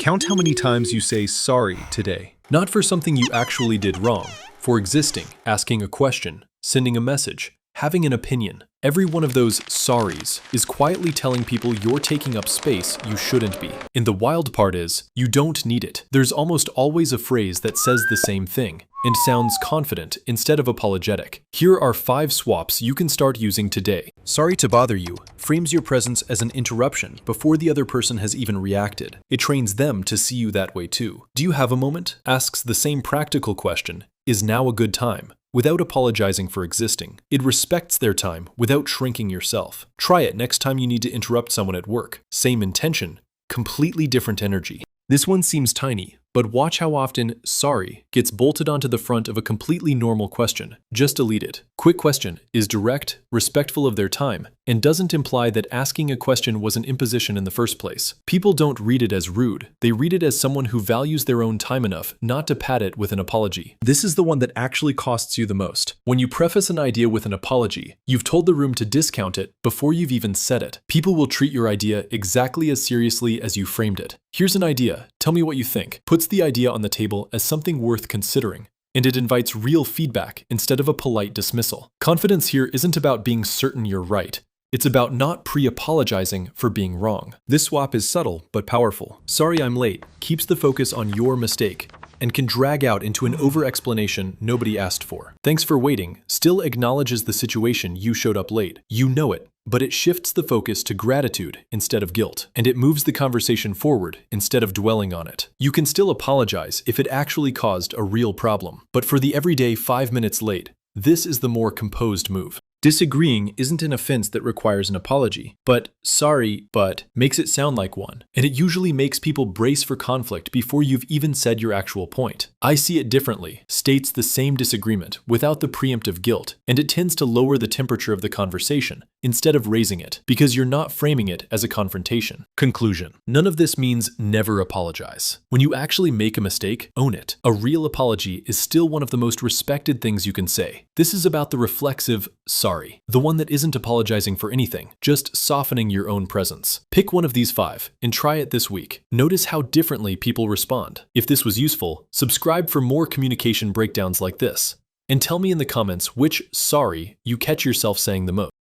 Count how many times you say sorry today. Not for something you actually did wrong, for existing, asking a question, sending a message, having an opinion. Every one of those sorries is quietly telling people you're taking up space you shouldn't be. And the wild part is, you don't need it. There's almost always a phrase that says the same thing and sounds confident instead of apologetic. Here are 5 swaps you can start using today. Sorry to bother you frames your presence as an interruption before the other person has even reacted. It trains them to see you that way too. Do you have a moment? Asks the same practical question, is now a good time? Without apologizing for existing. It respects their time without shrinking yourself. Try it next time you need to interrupt someone at work. Same intention, completely different energy. This one seems tiny, but watch how often sorry gets bolted onto the front of a completely normal question. Just delete it. Quick question is direct, respectful of their time, and doesn't imply that asking a question was an imposition in the first place. People don't read it as rude. They read it as someone who values their own time enough not to pad it with an apology. This is the one that actually costs you the most. When you preface an idea with an apology, you've told the room to discount it before you've even said it. People will treat your idea exactly as seriously as you framed it. Here's an idea. Tell me what you think. Puts the idea on the table as something worth considering. And it invites real feedback instead of a polite dismissal. Confidence here isn't about being certain you're right. It's about not pre-apologizing for being wrong. This swap is subtle but powerful. Sorry I'm late keeps the focus on your mistake and can drag out into an over-explanation nobody asked for. Thanks for waiting still acknowledges the situation you showed up late. You know it, but it shifts the focus to gratitude instead of guilt, and it moves the conversation forward instead of dwelling on it. You can still apologize if it actually caused a real problem, but for the everyday 5 minutes late, this is the more composed move. Disagreeing isn't an offense that requires an apology, but sorry, but makes it sound like one. And it usually makes people brace for conflict before you've even said your actual point. I see it differently, states the same disagreement without the preemptive guilt, and it tends to lower the temperature of the conversation instead of raising it, because you're not framing it as a confrontation. Conclusion. None of this means never apologize. When you actually make a mistake, own it. A real apology is still one of the most respected things you can say. This is about the reflexive sorry, the one that isn't apologizing for anything, just softening your own presence. Pick one of these 5 and try it this week. Notice how differently people respond. If this was useful, subscribe for more communication breakdowns like this. And tell me in the comments which sorry you catch yourself saying the most.